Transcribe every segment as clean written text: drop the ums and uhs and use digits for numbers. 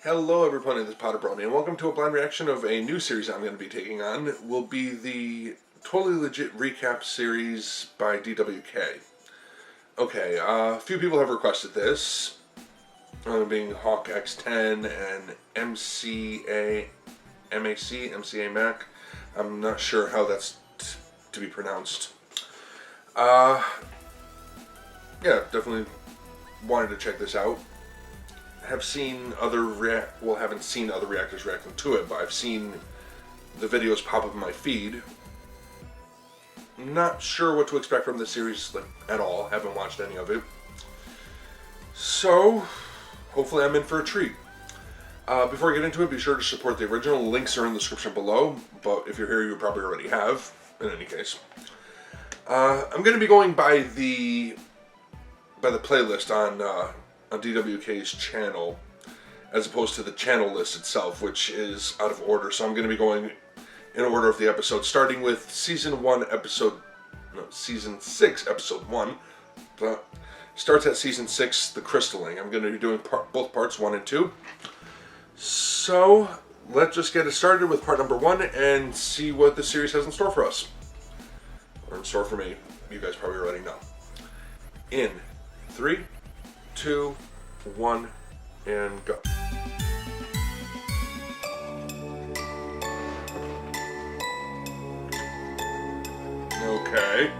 Hello everyone, this is PotterBrony, and welcome to a blind reaction of a new series I'm going to be taking on. It will be the Totally Legit Recap series by DWK. Okay, a few people have requested this, being Hawk X10 and MCA Mac. I'm not sure how that's to be pronounced. Yeah, definitely wanted to check this out. Haven't seen other reactors reacting to it, but I've seen the videos pop up in my feed. Not sure what to expect from this series at all. Haven't watched any of it. So, hopefully I'm in for a treat. Before I get into it, be sure to support the original. Links are in the description below, but if you're here, you probably already have, in any case. I'm going to be going by the playlist on DWK's channel, as opposed to the channel list itself, which is out of order. So I'm going to be going in order of the episodes, starting with season 6, episode 1. Starts at season 6, the crystalling. I'm going to be doing both parts 1 and 2. So let's just get it started with part number 1 and see what the series has in store for us, or in store for me. You guys probably already know. In 3, 2, 1, and go. Okay.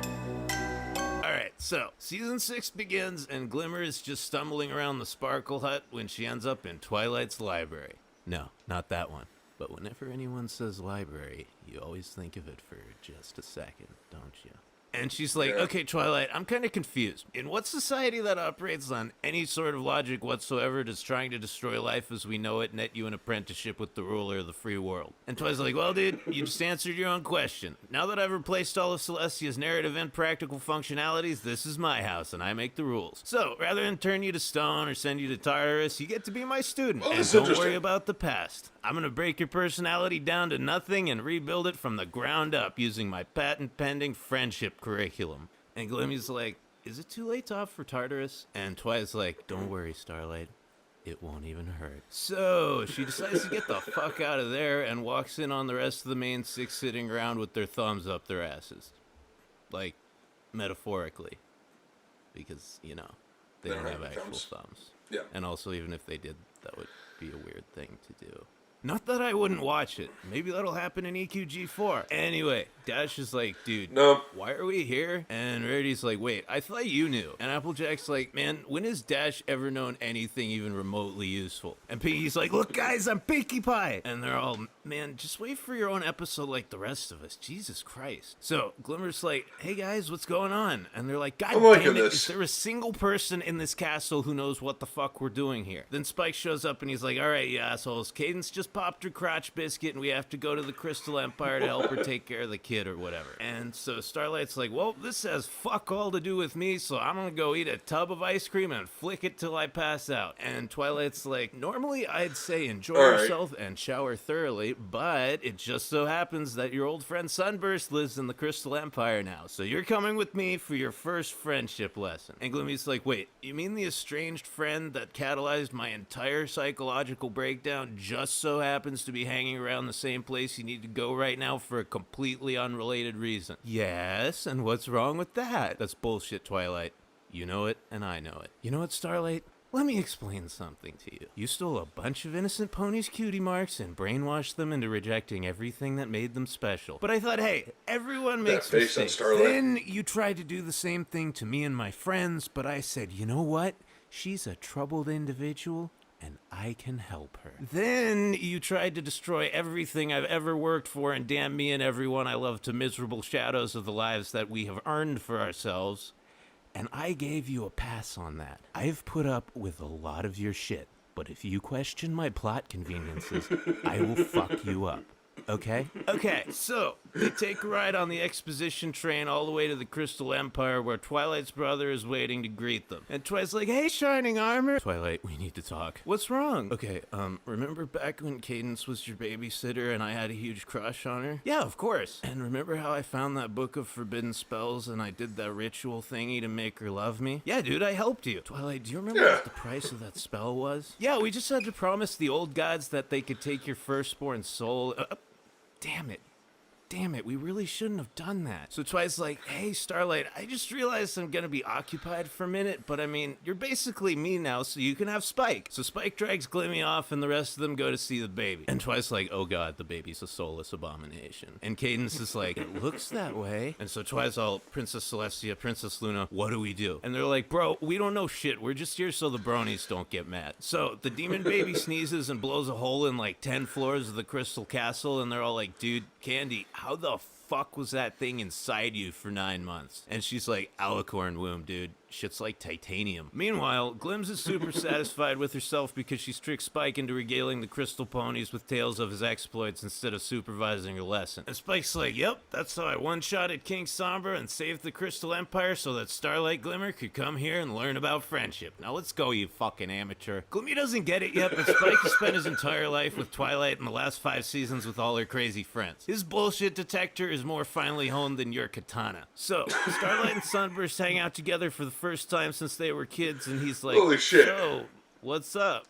Alright, so, season 6 begins and Glimmer is just stumbling around the Sparkle Hut when she ends up in Twilight's library. No, not that one. But whenever anyone says library, you always think of it for just a second, don't you? And she's like, okay, Twilight, I'm kind of confused. In what society that operates on any sort of logic whatsoever does trying to destroy life as we know it net you an apprenticeship with the ruler of the free world? And Twilight's like, well, dude, you just answered your own question. Now that I've replaced all of Celestia's narrative and practical functionalities, this is my house, and I make the rules. So, rather than turn you to stone or send you to Tartarus, you get to be my student. Well, and don't worry about the past. I'm gonna break your personality down to nothing and rebuild it from the ground up using my patent-pending friendship curriculum. And Glimmy's like, is it too late to opt for Tartarus? And Twilight's like, don't worry, Starlight. It won't even hurt. So, she decides to get the fuck out of there and walks in on the rest of the main 6 sitting around with their thumbs up their asses. Like, metaphorically. Because, you know, they don't have actual thumbs. Yeah. And also, even if they did, that would be a weird thing to do. Not that I wouldn't watch it. Maybe that'll happen in EQG4. Anyway, Dash is like, dude, no. Why are we here? And Rarity's like, wait, I thought you knew. And Applejack's like, man, when has Dash ever known anything even remotely useful? And Pinky's like, look, guys, I'm Pinkie Pie. And they're all, man, just wait for your own episode like the rest of us. Jesus Christ. So Glimmer's like, hey, guys, what's going on? And they're like, God damn it, is there a single person in this castle who knows what the fuck we're doing here? Then Spike shows up and he's like, all right, you assholes, Cadence just popped her crotch biscuit and we have to go to the Crystal Empire to help her take care of the kid or whatever. And so Starlight's like, well, this has fuck all to do with me, so I'm gonna go eat a tub of ice cream and flick it till I pass out. And Twilight's like, normally I'd say enjoy yourself and shower thoroughly, but it just so happens that your old friend Sunburst lives in the Crystal Empire now, so you're coming with me for your first friendship lesson. And Glimmy's like, wait, you mean the estranged friend that catalyzed my entire psychological breakdown just so happens to be hanging around the same place you need to go right now for a completely unrelated reason? Yes, and what's wrong with that? That's bullshit, Twilight. You know it, and I know it. You know what, Starlight? Let me explain something to you. You stole a bunch of innocent ponies' cutie marks and brainwashed them into rejecting everything that made them special. But I thought, hey, everyone makes mistakes. Then you tried to do the same thing to me and my friends, but I said, you know what? She's a troubled individual, and I can help her. Then you tried to destroy everything I've ever worked for and damn me and everyone I love to miserable shadows of the lives that we have earned for ourselves. And I gave you a pass on that. I've put up with a lot of your shit, but if you question my plot conveniences, I will fuck you up. Okay. Okay. So they take a ride on the exposition train all the way to the Crystal Empire, where Twilight's brother is waiting to greet them. And Twilight's like, "Hey, Shining Armor." Twilight, we need to talk. What's wrong? Okay. Remember back when Cadence was your babysitter and I had a huge crush on her? Yeah, of course. And remember how I found that book of forbidden spells and I did that ritual thingy to make her love me? Yeah, dude, I helped you. Twilight, do you remember what the price of that spell was? Yeah, we just had to promise the old gods that they could take your firstborn soul. Damn it, we really shouldn't have done that. So Twilight's like, "Hey, Starlight, I just realized I'm gonna be occupied for a minute, but I mean, you're basically me now, so you can have Spike." So Spike drags Glimmy off, and the rest of them go to see the baby. And Twilight's like, "Oh god, the baby's a soulless abomination." And Cadence is like, "It looks that way." And so Twilight's all, "Princess Celestia, Princess Luna, what do we do?" And they're like, "Bro, we don't know shit. We're just here so the bronies don't get mad." So the demon baby sneezes and blows a hole in like 10 floors of the Crystal Castle, and they're all like, "Dude, Candy, how the fuck was that thing inside you for 9 months?" And she's like, "Alicorn womb, dude. Shit's like titanium." Meanwhile, Glims is super satisfied with herself because she's tricked Spike into regaling the crystal ponies with tales of his exploits instead of supervising her lesson. And Spike's like, "Yep, that's how I one-shotted King Sombra and saved the Crystal Empire so that Starlight Glimmer could come here and learn about friendship. Now let's go, you fucking amateur." Glimmy doesn't get it yet, but Spike has spent his entire life with Twilight and the last 5 seasons with all her crazy friends. His bullshit detector is more finely honed than your katana. So, Starlight and Sunburst hang out together for the first time since they were kids, and he's like, Holy shit. "So, what's up?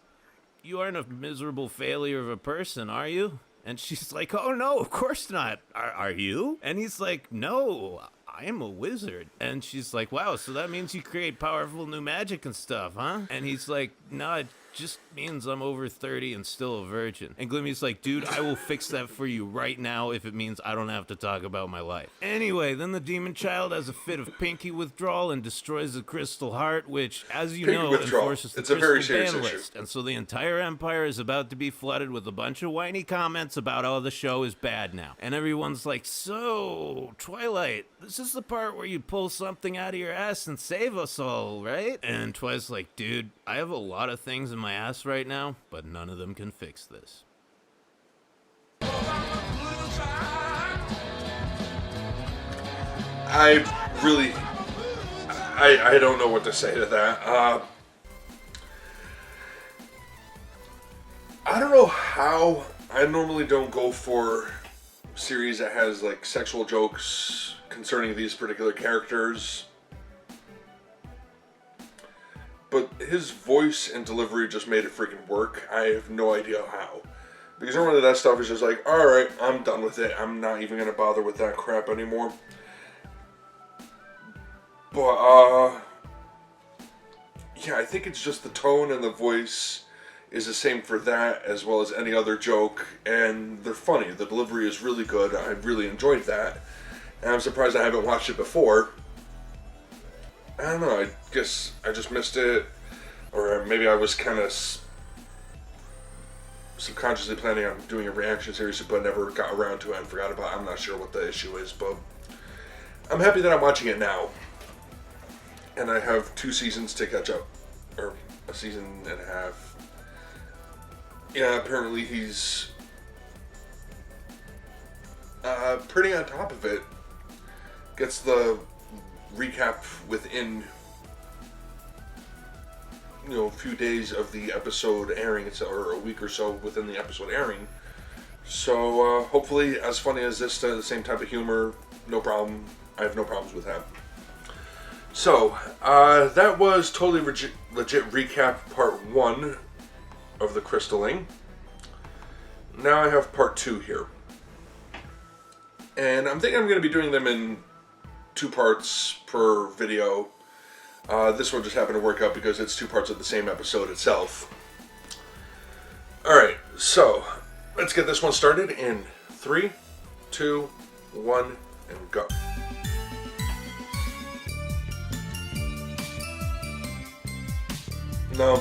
You aren't a miserable failure of a person, are you?" And she's like, "Oh no, of course not. Are you?" And he's like, "No, I am a wizard." And she's like, "Wow, so that means you create powerful new magic and stuff, huh?" And he's like, "No, it just means I'm over 30 and still a virgin." And Glimmy's like, "Dude, I will fix that for you right now if it means I don't have to talk about my life." Anyway, then the demon child has a fit of pinky withdrawal and destroys the crystal heart, which, as you Pinky know, withdrawal. enforces the It's a very crystal ban serious issue. list. And so the entire empire is about to be flooded with a bunch of whiny comments about how the show is bad now. And everyone's like, "So, Twilight, this is the part where you pull something out of your ass and save us all, right?" And Twilight's like, "Dude, I have a lot of things in my ass right now, but none of them can fix this." I don't know what to say to that. I don't know how. I normally don't go for series that has like sexual jokes concerning these particular characters, but his voice and delivery just made it freaking work. I have no idea how. Because normally that stuff is just like, alright, I'm done with it. I'm not even going to bother with that crap anymore. But, yeah, I think it's just the tone and the voice is the same for that as well as any other joke. And they're funny. The delivery is really good. I really enjoyed that. And I'm surprised I haven't watched it before. I don't know, I guess I just missed it. Or maybe I was kind of subconsciously planning on doing a reaction series but never got around to it and forgot about it. I'm not sure what the issue is, but I'm happy that I'm watching it now. And I have 2 seasons to catch up. Or a season and a half. Yeah, apparently he's pretty on top of it. Gets the recap within, a few days of the episode airing, or a week or so within the episode airing. So hopefully as funny as this, the same type of humor, no problem. I have no problems with that. So that was Totally Legit Recap Part 1 of the Crystalling. Now I have Part 2 here. And I'm thinking I'm going to be doing them in 2 parts per video. This one just happened to work out because it's 2 parts of the same episode itself. Alright, so let's get this one started in 3, 2, 1, and go. No.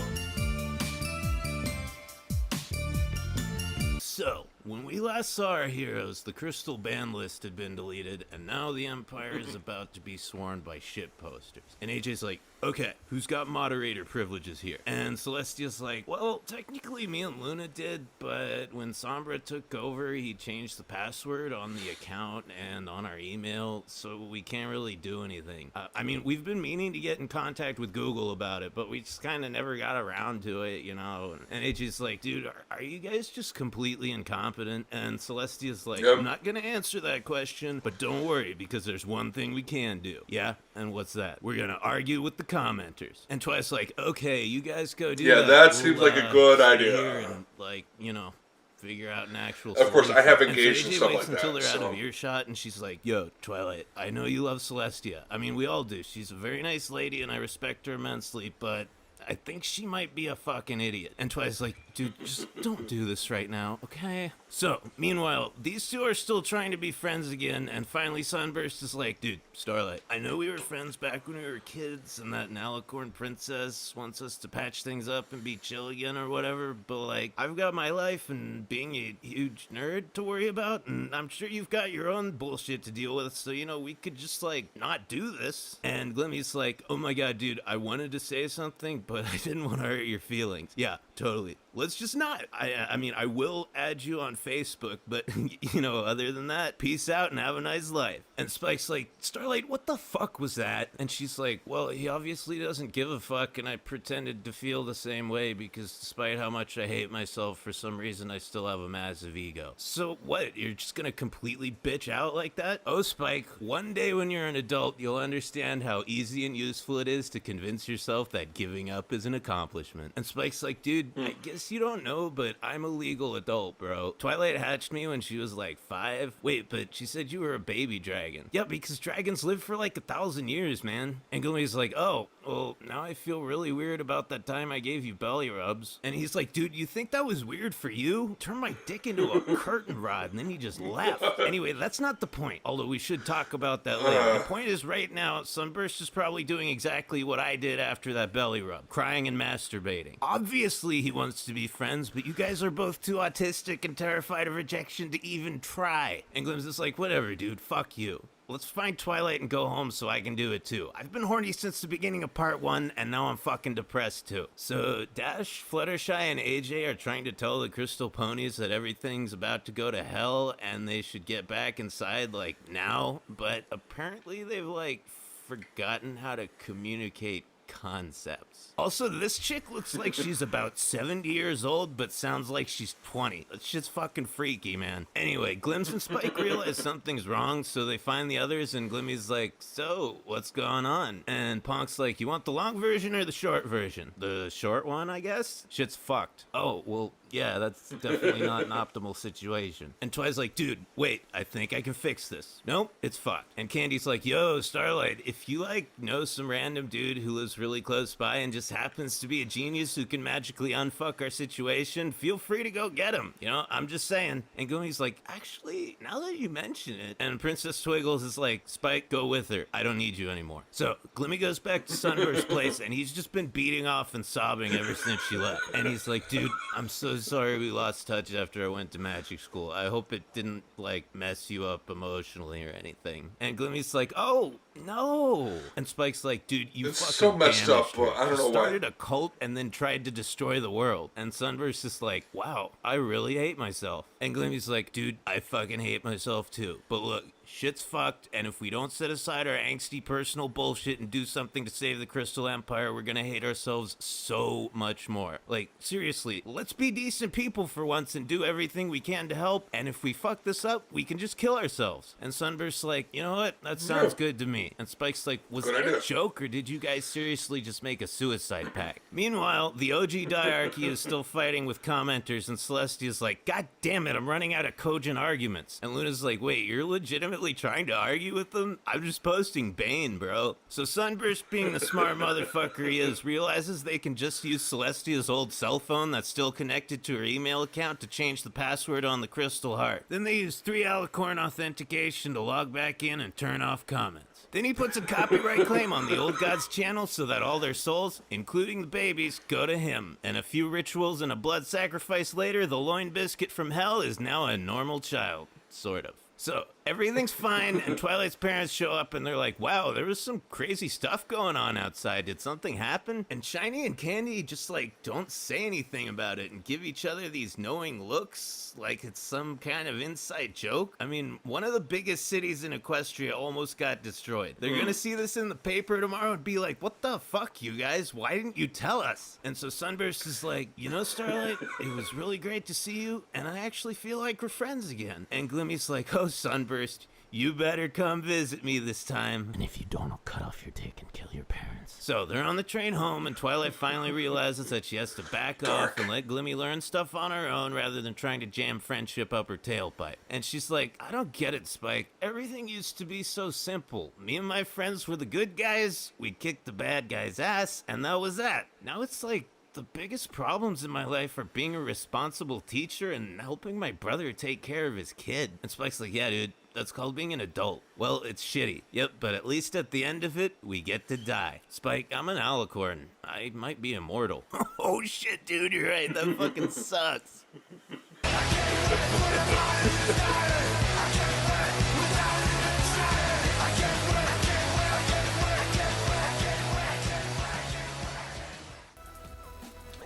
So, when we last saw our heroes, the crystal ban list had been deleted, and now the Empire is about to be swarmed by shit posters. And AJ's like, okay, who's got moderator privileges here? And Celestia's like, well, technically me and Luna did, but when Sombra took over, he changed the password on the account and on our email, so we can't really do anything. I mean, we've been meaning to get in contact with Google about it, but we just kind of never got around to it, you know? And AJ's like, dude, are you guys just completely incompetent? And Celestia's like, Yep. I'm not gonna answer that question, but don't worry, because there's one thing we can do. Yeah? And what's that? We're gonna argue with the commenters. And Twice like, okay, you guys go do that. Yeah, that seems like a good sit idea. here and, like, you know, figure out an actual Of course, I have solution. engaged And in so AJ stuff waits like until that, they're out so- of earshot, and she's like, yo, Twilight, I know you love Celestia. I mean, we all do. She's a very nice lady, and I respect her immensely, but I think she might be a fucking idiot. And Twilight's like, dude, just don't do this right now, okay? So, meanwhile, these two are still trying to be friends again, and finally Sunburst is like, dude, Starlight, I know we were friends back when we were kids, and that Nalicorn princess wants us to patch things up and be chill again or whatever, but, like, I've got my life and being a huge nerd to worry about, and I'm sure you've got your own bullshit to deal with, so, you know, we could just, like, not do this. And Glimmy's like, oh my god, dude, I wanted to say something, but I didn't want to hurt your feelings. Yeah, totally. Let's just not. I mean, I will add you on Facebook, but, you know, other than that, peace out and have a nice life. And Spike's like, Starlight, what the fuck was that? And she's like, well, he obviously doesn't give a fuck, and I pretended to feel the same way because despite how much I hate myself, for some reason I still have a massive ego. So what, you're just gonna completely bitch out like that? Oh, Spike, one day when you're an adult, you'll understand how easy and useful it is to convince yourself that giving up is an accomplishment. And Spike's like, dude, I guess you don't know, but I'm a legal adult, bro. Twilight hatched me when she was like 5. Wait, but she said you were a baby dragon. Yeah, because dragons live for like 1,000 years, man. And Glimmy's like, oh, well, now I feel really weird about that time I gave you belly rubs. And he's like, dude, you think that was weird for you? Turn my dick into a curtain rod. And then he just left. Anyway, that's not the point, although we should talk about that later. The point is right now, Sunburst is probably doing exactly what I did after that belly rub, crying and masturbating. Obviously, he wants to be friends, but you guys are both too autistic and terrified of rejection to even try. And Glim's just like, whatever, dude, fuck you. Let's find Twilight and go home so I can do it too. I've been horny since the beginning of part 1, and now I'm fucking depressed too. So Dash, Fluttershy, and AJ are trying to tell the Crystal Ponies that everything's about to go to hell and they should get back inside like now, but apparently they've like forgotten how to communicate concepts. Also, this chick looks like she's about 70 years old, but sounds like she's 20. That's just fucking freaky, man. Anyway, Glims and Spike realize something's wrong, so they find the others, and Glimmy's like, so, what's going on? And Ponk's like, you want the long version or the short version? The short one, I guess? Shit's fucked. Oh, well, yeah, that's definitely not an optimal situation. And Twi's like, dude, wait, I think I can fix this. Nope, it's fucked. And Candy's like, yo, Starlight, if you, like, know some random dude who lives really close by and just happens to be a genius who can magically unfuck our situation, feel free to go get him. You know, I'm just saying. And Goonie's like, actually, now that you mention it. And Princess Twiggles is like, Spike, go with her. I don't need you anymore. So Glimmy goes back to Sunburst's place, and he's just been beating off and sobbing ever since she left. And he's like, dude, I'm so sorry we lost touch after I went to magic school. I hope it didn't, like, mess you up emotionally or anything. And Glimmy's like, oh, no. And Spike's like, dude, you It's fucking so messed up, damaged her. but I don't know why. Started a cult and then tried to destroy the world. And Sunburst is like, wow, I really hate myself. And Glimmy's like, dude, I fucking hate myself too. But look, shit's fucked, and if we don't set aside our angsty personal bullshit and do something to save the Crystal Empire, we're gonna hate ourselves so much more. Like, seriously, let's be decent people for once and do everything we can to help, and if we fuck this up, we can just kill ourselves. And Sunburst's like, you know what, that sounds good to me. And Spike's like, was Good that idea. a joke, or did you guys seriously just make a suicide pact? Meanwhile, the OG diarchy is still fighting with commenters, and Celestia's like, god damn it, I'm running out of cogent arguments. And Luna's like, wait, you're legitimately trying to argue with them? I'm just posting Bane, bro. So Sunburst, being the smart motherfucker he is, realizes they can just use Celestia's old cell phone that's still connected to her email account to change the password on the Crystal Heart. Then they use 3 alicorn authentication to log back in and turn off comments. Then he puts a copyright claim on the old god's channel so that all their souls, including the babies, go to him. And a few rituals and a blood sacrifice later, the loin biscuit from hell is now a normal child. Sort of. So, Everything's fine, and Twilight's parents show up and they're like, wow, there was some crazy stuff going on outside. Did something happen? And Shiny and Candy just like don't say anything about it and give each other these knowing looks like it's some kind of inside joke. I mean, one of the biggest cities in Equestria almost got destroyed. They're gonna see this in the paper tomorrow and be like, what the fuck, you guys? Why didn't you tell us? And so Sunburst is like, you know, Starlight, it was really great to see you, and I actually feel like we're friends again. And Glimmy's like, oh, Sunburst, you better come visit me this time. And if you don't, I'll cut off your dick and kill your parents. So they're on the train home, and Twilight finally realizes that she has to back off and let Glimmy learn stuff on her own rather than trying to jam friendship up her tailpipe. And she's like, I don't get it, Spike. Everything used to be so simple. Me and my friends were the good guys, we'd kick the bad guy's ass, and that was that. Now it's like, the biggest problems in my life are being a responsible teacher and helping my brother take care of his kid. And Spike's like, yeah, dude, that's called being an adult. Well, it's shitty. Yep, but at least at the end of it, we get to die. Spike, I'm an alicorn. I might be immortal. Oh shit, dude, you're right. That fucking sucks.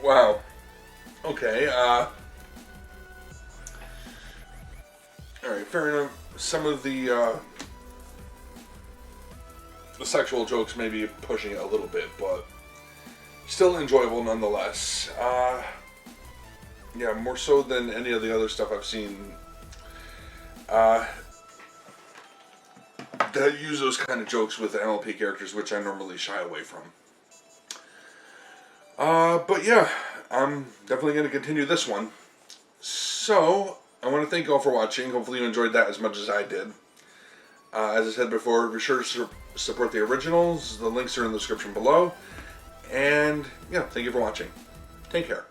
Wow. Okay, alright, fair enough. Some of the sexual jokes may be pushing it a little bit, but still enjoyable nonetheless. Yeah, more so than any of the other stuff I've seen that use those kind of jokes with the MLP characters, which I normally shy away from. But yeah, I'm definitely going to continue this one. So, I want to thank you all for watching. Hopefully you enjoyed that as much as I did. As I said before, be sure to support the originals. The links are in the description below. And, yeah, thank you for watching. Take care.